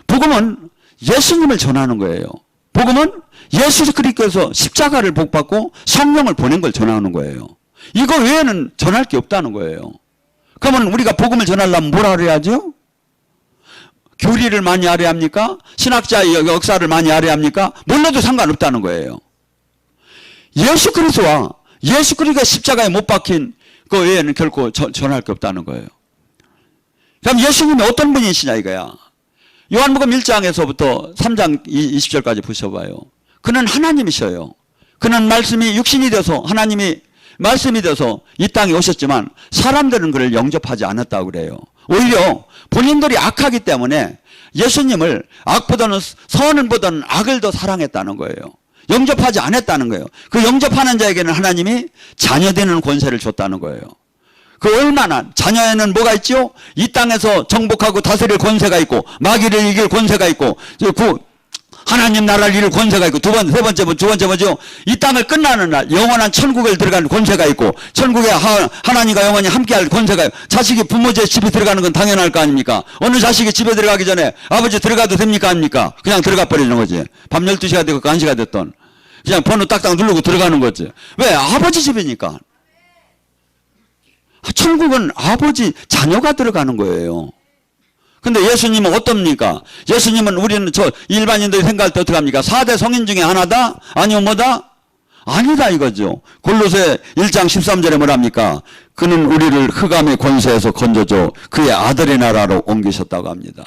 복음은 예수님을 전하는 거예요. 복음은 예수 그리스도께서 십자가를 복받고 성령을 보낸 걸 전하는 거예요. 이거 외에는 전할 게 없다는 거예요. 그러면 우리가 복음을 전하려면 뭐라 그래야죠? 교리를 많이 알아야 합니까? 신학자의 역사를 많이 알아야 합니까? 몰라도 상관없다는 거예요. 예수 그리스도와 예수 그리스도가 십자가에 못 박힌 그 외에는 결코 전할 게 없다는 거예요. 그럼 예수님이 어떤 분이시냐 이거야. 요한복음 1장에서부터 3장 20절까지 보셔봐요. 그는 하나님이셔요. 그는 말씀이 육신이 돼서 하나님이 말씀이 돼서 이 땅에 오셨지만 사람들은 그를 영접하지 않았다고 그래요. 오히려 본인들이 악하기 때문에 예수님을 악보다는 선은보다는 악을 더 사랑했다는 거예요. 영접하지 않았다는 거예요. 그 영접하는 자에게는 하나님이 자녀되는 권세를 줬다는 거예요. 그 얼마나 자녀에는 뭐가 있죠? 이 땅에서 정복하고 다스릴 권세가 있고 마귀를 이길 권세가 있고 하나님 나라를 이룰 권세가 있고 두 번째 뭐죠? 이 땅을 끝나는 날 영원한 천국을 들어가는 권세가 있고 천국에 하나님과 영원히 함께할 권세가 있고 자식이 부모 집에 들어가는 건 당연할 거 아닙니까? 어느 자식이 집에 들어가기 전에 아버지 들어가도 됩니까? 아닙니까? 그냥 들어가 버리는 거지. 밤 12시가 되고 1시가 됐던 그냥 번호 딱딱 누르고 들어가는 거지. 왜? 아버지 집이니까. 천국은 아버지 자녀가 들어가는 거예요. 근데 예수님은 어떻습니까? 예수님은 우리는 일반인들이 생각할 때 어떻게 합니까? 4대 성인 중에 하나다? 아니면 뭐다? 아니다 이거죠. 골로새 1장 13절에 뭐랍니까? 그는 우리를 흑암의 권세에서 건져줘 그의 아들의 나라로 옮기셨다고 합니다.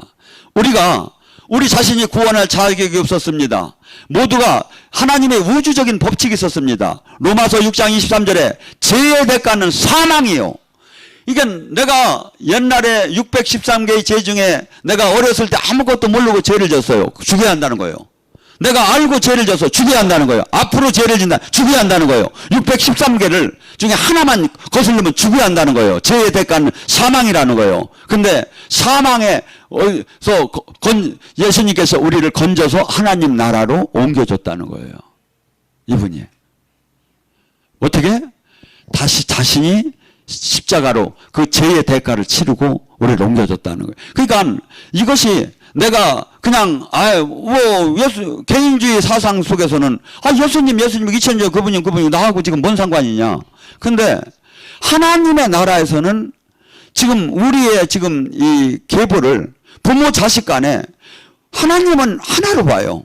우리가 우리 자신이 구원할 자격이 없었습니다. 모두가 하나님의 우주적인 법칙이 있었습니다. 로마서 6장 23절에 죄의 대가는 사망이요. 이게 내가 옛날에 613개의 죄 중에 내가 어렸을 때 아무것도 모르고 죄를 졌어요. 죽여야 한다는 거예요. 내가 알고 죄를 져서 죽여야 한다는 거예요. 앞으로 죄를 진다. 죽여야 한다는 거예요. 613개를 중에 하나만 거슬리면 죽여야 한다는 거예요. 죄의 대가는 사망이라는 거예요. 근데 사망에서 예수님께서 우리를 건져서 하나님 나라로 옮겨줬다는 거예요. 이분이. 어떻게? 다시 자신이 십자가로 그 죄의 대가를 치르고 우리를 옮겨줬다는 거예요. 그러니까 이것이 내가 그냥 개인주의 사상 속에서는 예수님 2000년 그분이 나하고 지금 뭔 상관이냐. 근데 하나님의 나라에서는 지금 우리의 지금 이 계보를 부모 자식 간에 하나님은 하나로 봐요.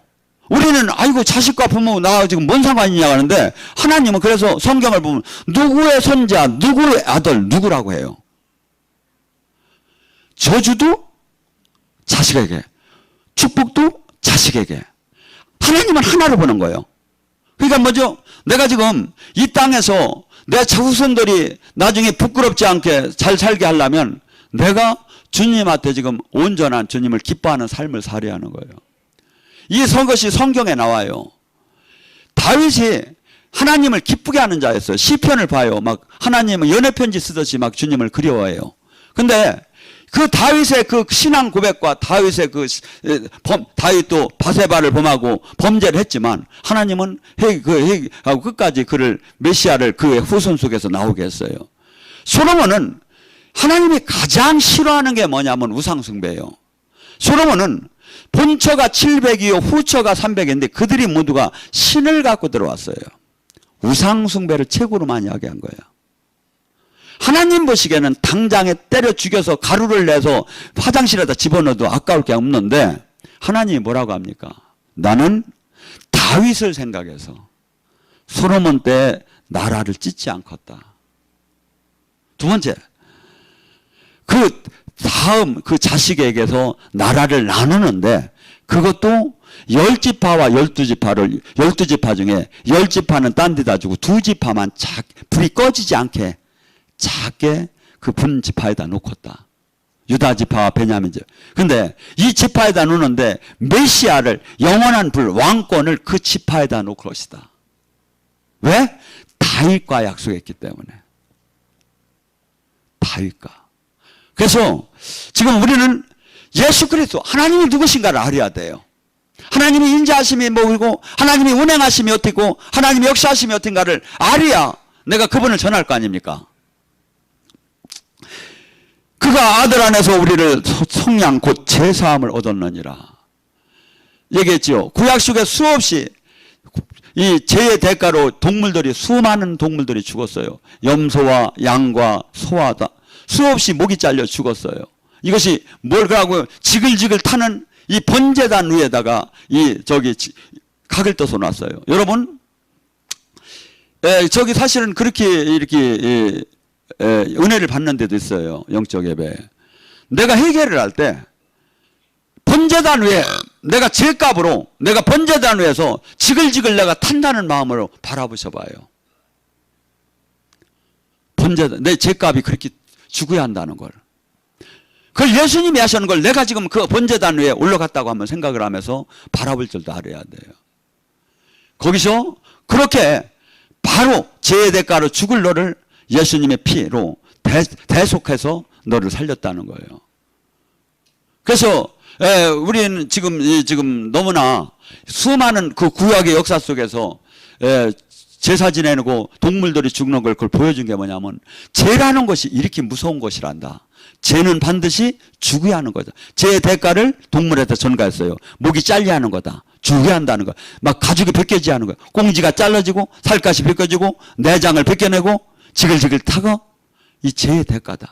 우리는 아이고 자식과 부모 나 지금 뭔 상관이냐 하는데 하나님은 그래서 성경을 보면 누구의 손자 누구의 아들 누구라고 해요. 저주도 자식에게 축복도 자식에게 하나님은 하나로 보는 거예요. 그러니까 뭐죠? 내가 지금 이 땅에서 내 후손들이 나중에 부끄럽지 않게 잘 살게 하려면 내가 주님한테 지금 온전한 주님을 기뻐하는 삶을 살아야 하는 거예요. 이 것이 성경에 나와요. 다윗이 하나님을 기쁘게 하는 자였어요. 시편을 봐요. 막 하나님은 연애편지 쓰듯이 막 주님을 그리워해요. 근데 그 다윗의 그 신앙 고백과 다윗의 다윗도 바세바를 범하고 범죄를 했지만 하나님은 하고 끝까지 그를 메시아를 그의 후손 속에서 나오게 했어요. 솔로몬은 하나님이 가장 싫어하는 게 뭐냐면 우상숭배예요. 솔로몬은 본처가 700이요 후처가 300인데 그들이 모두가 신을 갖고 들어왔어요. 우상숭배를 최고로 많이 하게 한 거예요. 하나님 보시기에는 당장에 때려 죽여서 가루를 내서 화장실에다 집어넣어도 아까울 게 없는데 하나님이 뭐라고 합니까? 나는 다윗을 생각해서 솔로몬 때 나라를 찢지 않겠다. 두 번째, 그 다음 그 자식에게서 나라를 나누는데 그것도 10지파와 12지파를 12지파 중에 10지파는 딴 데다 주고 2지파만 불이 꺼지지 않게 작게 그 분지파에다 놓겠다. 유다 지파와 베냐민 지파. 근데 이 지파에다 놓는데 메시아를 영원한 불 왕권을 그 지파에다 놓을 것이다. 왜? 다윗과 약속했기 때문에. 다윗과. 그래서 지금 우리는 예수 그리스도 하나님이 누구신가를 알아야 돼요. 하나님이 인자하심이 뭐고 하나님이 운행하심이 어떻고 하나님이 역사하심이 어떤가를 알아야 내가 그분을 전할 거 아닙니까? 그가 아들 안에서 우리를 속량 곧 제사함을 얻었느니라 얘기했지요. 구약 속에 수없이 이 죄의 대가로 동물들이, 수많은 동물들이 죽었어요. 염소와 양과 소와 다 수없이 목이 잘려 죽었어요. 이것이 뭘까고 지글지글 타는 이 번제단 위에다가 각을 떠서 놨어요. 여러분, 저기 사실은 그렇게 이렇게 은혜를 받는 데도 있어요. 영적 예배. 내가 회개를 할 때 번제단 위에 내가 죄값으로 내가 번제단 위에서 지글지글 내가 탄다는 마음으로 바라보셔 봐요. 번제단, 내 죄값이 그렇게 죽어야 한다는 걸. 그걸 예수님이 하시는 걸 내가 지금 그 번제단 위에 올라갔다고 한번 생각을 하면서 바라볼 줄도 알아야 돼요. 거기서 그렇게 바로 죄의 대가로 죽을 너를 예수님의 피로 대속해서 너를 살렸다는 거예요. 그래서 우리는 지금 너무나 수많은 그 구약의 역사 속에서 제사 지내고 동물들이 죽는 걸 그걸 보여준 게 뭐냐면 죄라는 것이 이렇게 무서운 것이란다. 죄는 반드시 죽어야 하는 거다. 죄의 대가를 동물한테 전가했어요. 목이 잘려야 하는 거다. 죽어야 한다는 거. 막 가죽이 벗겨지야 하는 거야. 꽁지가 잘라지고 살갗이 벗겨지고 내장을 벗겨내고 지글지글 타고 이 죄의 대가다.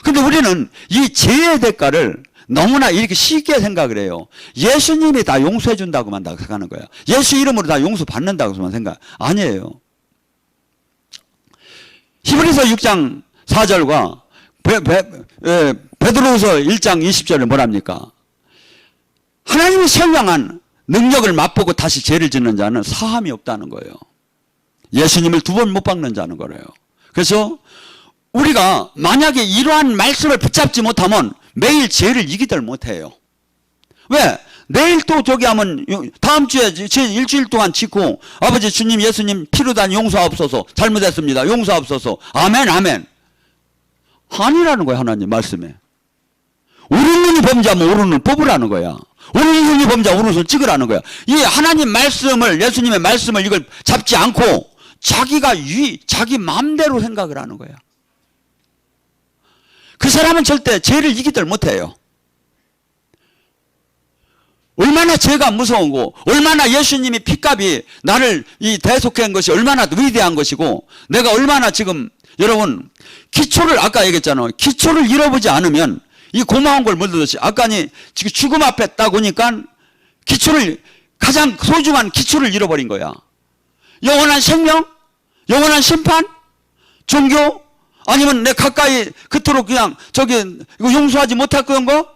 근데 우리는 이 죄의 대가를 너무나 이렇게 쉽게 생각을 해요. 예수님이 다 용서해 준다고만 생각하는 거야. 예수 이름으로 다 용서 받는다고만 생각. 아니에요. 히브리서 6장 4절과 베드로후서 1장 20절에 뭐랍니까? 하나님이 설명한 능력을 맛보고 다시 죄를 짓는 자는 사함이 없다는 거예요. 예수님을 2번 못 박는 자는 거래요. 그래서 우리가 만약에 이러한 말씀을 붙잡지 못하면 매일 죄를 이기들 못해요. 왜? 내일 또 저기 하면 다음 주에 일주일 동안 짓고 아버지 주님 예수님 피로 단 용서하옵소서, 잘못했습니다, 용서하옵소서, 아멘 아멘. 아니라는 거야. 하나님 말씀에 오른눈이 범죄하면 오른눈 뽑으라는 거야. 오른눈이 범죄하면 오른손 찍으라는 거야. 이 하나님 말씀을, 예수님의 말씀을 이걸 잡지 않고 자기 마음대로 생각을 하는 거야. 그 사람은 절대 죄를 이기들 못해요. 얼마나 죄가 무서운고, 얼마나 예수님이 피값이 나를 이 대속한 것이 얼마나 위대한 것이고, 내가 얼마나 지금 여러분 기초를 아까 얘기했잖아요. 기초를 잃어보지 않으면 이 고마운 걸 물듯이 아까니 지금 죽음 앞에 딱 오니까 기초를, 가장 소중한 기초를 잃어버린 거야. 영원한 생명, 영원한 심판, 종교, 아니면 내 가까이 그토록 그냥 이거 용서하지 못할 그런 거?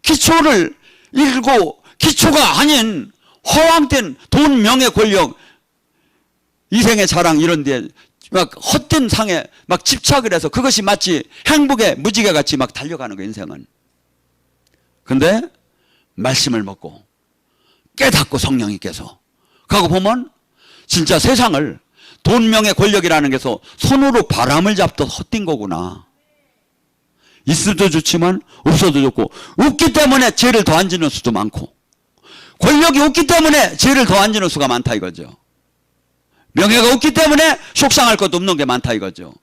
기초를 잃고 기초가 아닌 허황된 돈, 명예, 권력, 이생의 자랑 이런 데 막 헛된 상에 막 집착을 해서 그것이 마치 행복의 무지개 같이 막 달려가는 거예요, 인생은. 근데 말씀을 먹고 깨닫고 성령님께서 가고 보면 진짜 세상을 돈, 명예, 권력이라는 게서 손으로 바람을 잡듯 헛뛴 거구나. 있어도 좋지만 없어도 좋고, 없기 때문에 죄를 더 안 지는 수도 많고, 권력이 없기 때문에 죄를 더 안 지는 수가 많다 이거죠. 명예가 없기 때문에 속상할 것도 없는 게 많다 이거죠.